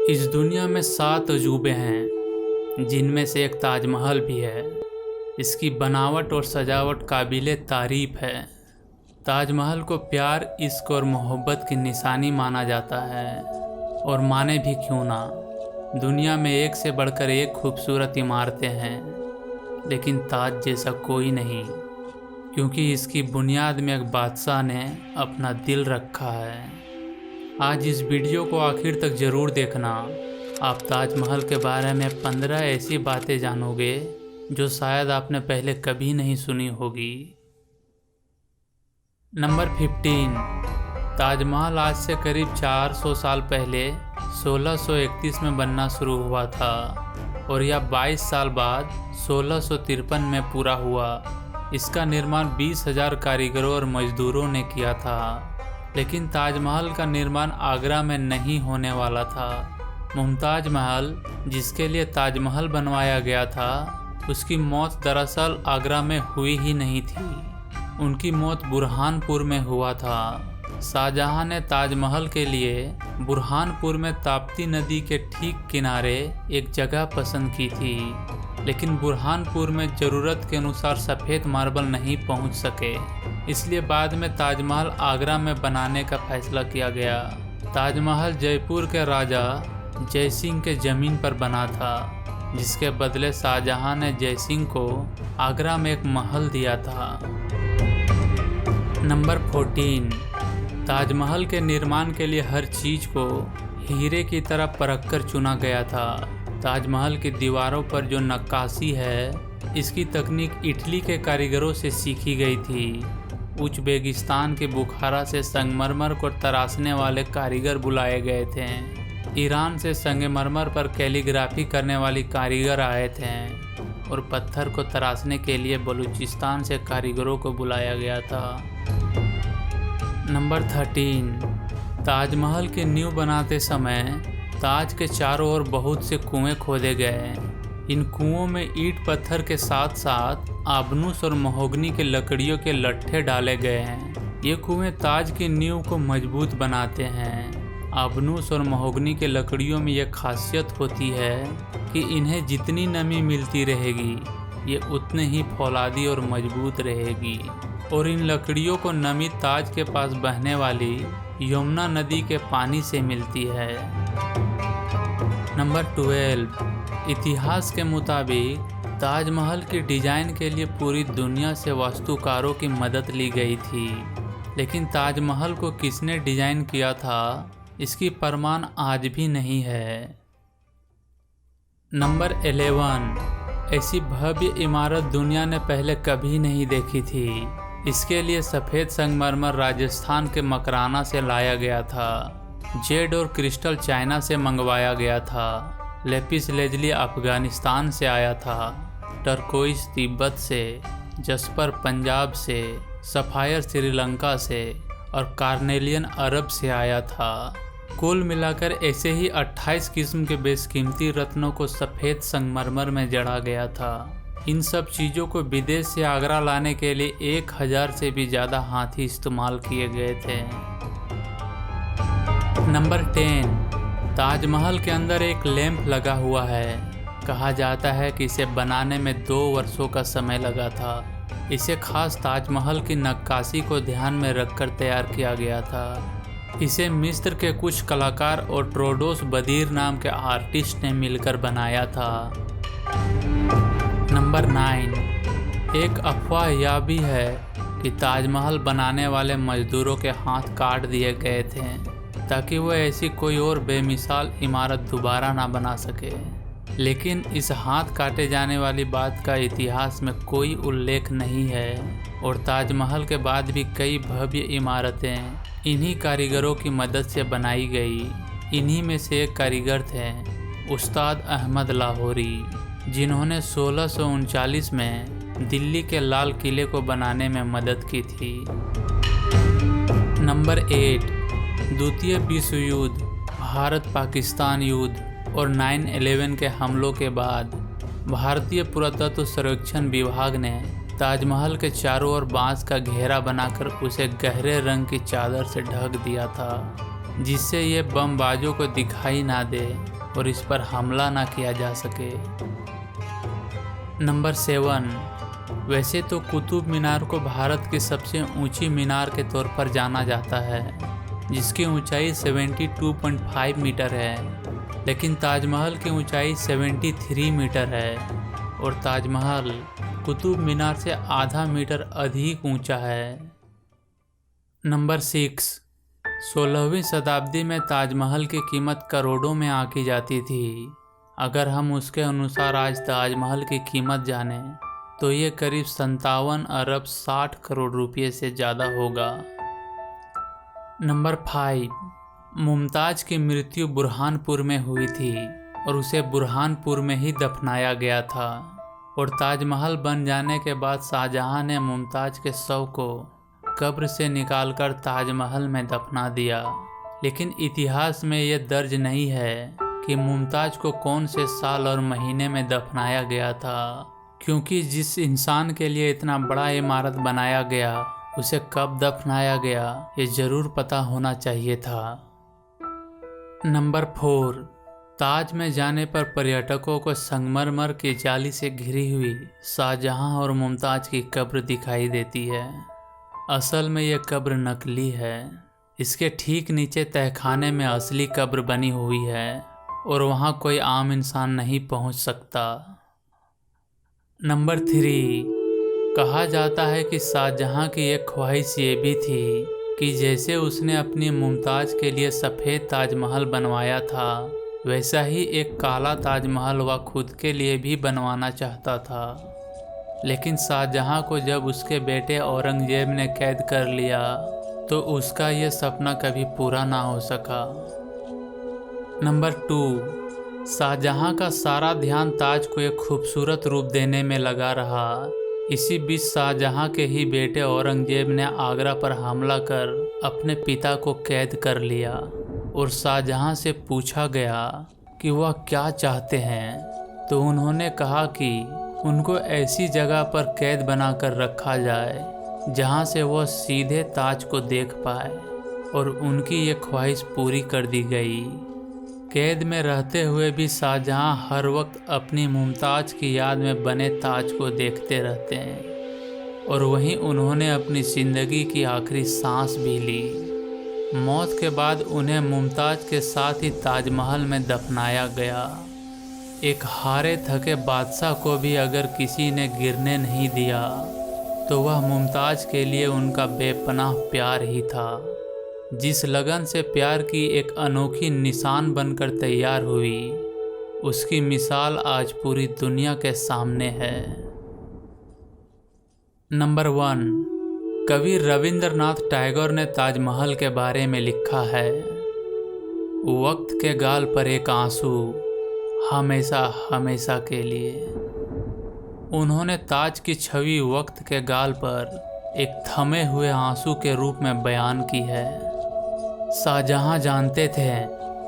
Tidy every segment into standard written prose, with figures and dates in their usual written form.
इस दुनिया में 7 अजूबे हैं, जिनमें से एक ताजमहल भी है। इसकी बनावट और सजावट काबिले तारीफ है। ताजमहल को प्यार, इश्क और मोहब्बत की निशानी माना जाता है, और माने भी क्यों ना। दुनिया में एक से बढ़कर एक खूबसूरत इमारतें हैं, लेकिन ताज जैसा कोई नहीं, क्योंकि इसकी बुनियाद में एक बादशाह ने अपना दिल रखा है। आज इस वीडियो को आखिर तक ज़रूर देखना। आप ताजमहल के बारे में 15 ऐसी बातें जानोगे जो शायद आपने पहले कभी नहीं सुनी होगी। नंबर 15। ताजमहल आज से करीब 400 साल पहले 1631 में बनना शुरू हुआ था, और यह 22 साल बाद 1653 में पूरा हुआ। इसका निर्माण 20,000 कारीगरों और मजदूरों ने किया था। लेकिन ताजमहल का निर्माण आगरा में नहीं होने वाला था। मुमताज महल, जिसके लिए ताजमहल बनवाया गया था, उसकी मौत दरअसल आगरा में हुई ही नहीं थी। उनकी मौत बुरहानपुर में हुआ था। शाहजहां ने ताजमहल के लिए बुरहानपुर में ताप्ती नदी के ठीक किनारे एक जगह पसंद की थी, लेकिन बुरहानपुर में ज़रूरत के अनुसार सफ़ेद मार्बल नहीं पहुंच सके। इसलिए बाद में ताजमहल आगरा में बनाने का फैसला किया गया। ताजमहल जयपुर के राजा जयसिंह के ज़मीन पर बना था, जिसके बदले शाहजहां ने जयसिंह को आगरा में एक महल दिया था। नंबर 14। ताजमहल के निर्माण के लिए हर चीज़ को हीरे की तरह परख कर चुना गया था। ताजमहल की दीवारों पर जो नक्काशी है, इसकी तकनीक इटली के कारीगरों से सीखी गई थी। उज़्बेकिस्तान के बुखारा से संगमरमर को तराशने वाले कारीगर बुलाए गए थे। ईरान से संगमरमर पर कैलीग्राफी करने वाली कारीगर आए थे, और पत्थर को तराशने के लिए बलूचिस्तान से कारीगरों को बुलाया गया था। नंबर 13। ताजमहल की नींव बनाते समय ताज के चारों ओर बहुत से कुएं खोदे गए। इन कुओं में ईंट पत्थर के साथ साथ आबनूस और महोगनी के लकड़ियों के लट्ठे डाले गए हैं। ये कुएं ताज की नींव को मजबूत बनाते हैं। आबनूस और महोगनी के लकड़ियों में यह खासियत होती है कि इन्हें जितनी नमी मिलती रहेगी, ये उतने ही फौलादी और मजबूत रहेगी। और इन लकड़ियों को नमी ताज के पास बहने वाली यमुना नदी के पानी से मिलती है। नंबर 12। इतिहास के मुताबिक ताजमहल की डिज़ाइन के लिए पूरी दुनिया से वास्तुकारों की मदद ली गई थी, लेकिन ताजमहल को किसने डिज़ाइन किया था, इसकी प्रमाण आज भी नहीं है। नंबर 11। ऐसी भव्य इमारत दुनिया ने पहले कभी नहीं देखी थी। इसके लिए सफ़ेद संगमरमर राजस्थान के मकराना से लाया गया था। जेड और क्रिस्टल चाइना से मंगवाया गया था। लेपिस लेजली अफ़गानिस्तान से आया था। टर्कोइस तिब्बत से, जस्पर पंजाब से, सफ़ायर श्रीलंका से, और कार्नेलियन अरब से आया था। कुल मिलाकर ऐसे ही 28 किस्म के बेशकीमती रत्नों को सफ़ेद संगमरमर में जड़ा गया था। इन सब चीज़ों को विदेश से आगरा लाने के लिए 1000 से भी ज़्यादा हाथी इस्तेमाल किए गए थे। नंबर 10। ताजमहल के अंदर एक लैंप लगा हुआ है। कहा जाता है कि इसे बनाने में 2 वर्षों का समय लगा था। इसे खास ताजमहल की नक्काशी को ध्यान में रखकर तैयार किया गया था। इसे मिस्र के कुछ कलाकार और ट्रोडोस बदीर नाम के आर्टिस्ट ने मिलकर बनाया था। नंबर 9। एक अफवाह यह भी है कि ताजमहल बनाने वाले मजदूरों के हाथ काट दिए गए थे, ताकि वो ऐसी कोई और बेमिसाल इमारत दोबारा ना बना सके। लेकिन इस हाथ काटे जाने वाली बात का इतिहास में कोई उल्लेख नहीं है, और ताजमहल के बाद भी कई भव्य इमारतें इन्हीं कारीगरों की मदद से बनाई गई। इन्हीं में से एक कारीगर थे उस्ताद अहमद लाहौरी, जिन्होंने 1639 में दिल्ली के लाल किले को बनाने में मदद की थी। नंबर 8। द्वितीय विश्व युद्ध, भारत पाकिस्तान युद्ध और 9/11 के हमलों के बाद भारतीय पुरातत्व सर्वेक्षण विभाग ने ताजमहल के चारों ओर बांस का घेरा बनाकर उसे गहरे रंग की चादर से ढक दिया था, जिससे ये बमबाजों को दिखाई ना दे। और इस पर हमला ना किया जा सके। नंबर 7, वैसे तो कुतुब मीनार को भारत की सबसे ऊंची मीनार के तौर पर जाना जाता है, जिसकी ऊंचाई 72.5 मीटर है, लेकिन ताजमहल की ऊंचाई 73 मीटर है और ताजमहल कुतुब मीनार से आधा मीटर अधिक ऊंचा है। नंबर 6, 16वीं शताब्दी में ताजमहल की कीमत करोड़ों में आंकी जाती थी। अगर हम उसके अनुसार आज ताजमहल की कीमत जानें तो ये करीब 57 अरब 60 करोड़ रुपये से ज़्यादा होगा। नंबर 5, मुमताज़ की मृत्यु बुरहानपुर में हुई थी और उसे बुरहानपुर में ही दफनाया गया था और ताजमहल बन जाने के बाद शाहजहां ने मुमताज़ के शव को कब्र से निकालकर ताजमहल में दफना दिया। लेकिन इतिहास में यह दर्ज नहीं है कि मुमताज़ को कौन से साल और महीने में दफनाया गया था, क्योंकि जिस इंसान के लिए इतना बड़ा इमारत बनाया गया उसे कब दफनाया गया ये ज़रूर पता होना चाहिए था। नंबर 4, ताज में जाने पर पर्यटकों को संगमरमर की जाली से घिरी हुई शाहजहां और मुमताज़ की कब्र दिखाई देती है। असल में यह कब्र नकली है। इसके ठीक नीचे तहखाने में असली कब्र बनी हुई है और वहां कोई आम इंसान नहीं पहुंच सकता। नंबर 3, कहा जाता है कि शाहजहां की एक ख्वाहिश ये भी थी कि जैसे उसने अपनी मुमताज़ के लिए सफ़ेद ताजमहल बनवाया था, वैसा ही एक काला ताजमहल वह खुद के लिए भी बनवाना चाहता था। लेकिन शाहजहां को जब उसके बेटे औरंगजेब ने कैद कर लिया तो उसका यह सपना कभी पूरा ना हो सका। नंबर 2, शाहजहां का सारा ध्यान ताज को एक खूबसूरत रूप देने में लगा रहा। इसी बीच शाहजहां के ही बेटे औरंगजेब ने आगरा पर हमला कर अपने पिता को कैद कर लिया और शाहजहां से पूछा गया कि वह क्या चाहते हैं, तो उन्होंने कहा कि उनको ऐसी जगह पर कैद बनाकर रखा जाए जहां से वह सीधे ताज को देख पाए, और उनकी ये ख्वाहिश पूरी कर दी गई। कैद में रहते हुए भी शाहजहां हर वक्त अपनी मुमताज़ की याद में बने ताज को देखते रहते हैं और वहीं उन्होंने अपनी ज़िंदगी की आखिरी सांस भी ली। मौत के बाद उन्हें मुमताज़ के साथ ही ताजमहल में दफनाया गया। एक हारे थके बादशाह को भी अगर किसी ने गिरने नहीं दिया तो वह मुमताज़ के लिए उनका बेपनाह प्यार ही था। जिस लगन से प्यार की एक अनोखी निशान बनकर तैयार हुई, उसकी मिसाल आज पूरी दुनिया के सामने है। नंबर 1, कवि रविंद्रनाथ टैगोर ने ताजमहल के बारे में लिखा है, वक्त के गाल पर एक आंसू हमेशा हमेशा के लिए। उन्होंने ताज की छवि वक्त के गाल पर एक थमे हुए आंसू के रूप में बयान की है। शाहजहां जानते थे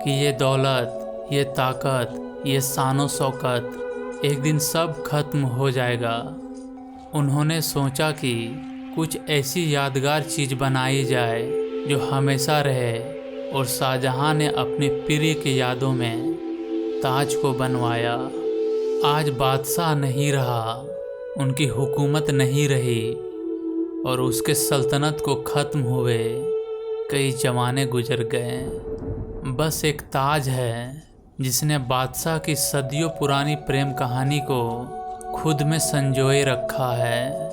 कि ये दौलत, ये ताकत, ये शानो शौकत एक दिन सब खत्म हो जाएगा। उन्होंने सोचा कि कुछ ऐसी यादगार चीज़ बनाई जाए जो हमेशा रहे, और शाहजहां ने अपनी प्रिय की यादों में ताज को बनवाया। आज बादशाह नहीं रहा, उनकी हुकूमत नहीं रही और उसके सल्तनत को ख़त्म हुए कई ज़माने गुजर गए। बस एक ताज है जिसने बादशाह की सदियों पुरानी प्रेम कहानी को खुद में संजोए रखा है।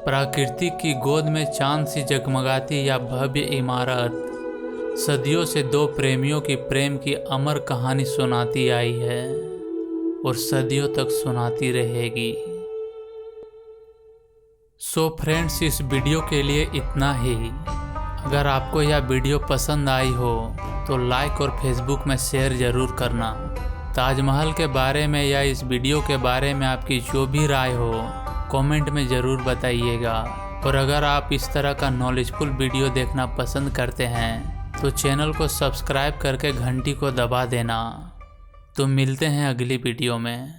प्रकृति की गोद में चांद सी जगमगाती या भव्य इमारत सदियों से दो प्रेमियों की प्रेम की अमर कहानी सुनाती आई है और सदियों तक सुनाती रहेगी। सो फ्रेंड्स, इस वीडियो के लिए इतना ही। अगर आपको यह वीडियो पसंद आई हो तो लाइक और फेसबुक में शेयर ज़रूर करना। ताजमहल के बारे में या इस वीडियो के बारे में आपकी जो भी राय हो कमेंट में ज़रूर बताइएगा। और अगर आप इस तरह का नॉलेजफुल वीडियो देखना पसंद करते हैं तो चैनल को सब्सक्राइब करके घंटी को दबा देना। तो मिलते हैं अगली वीडियो में।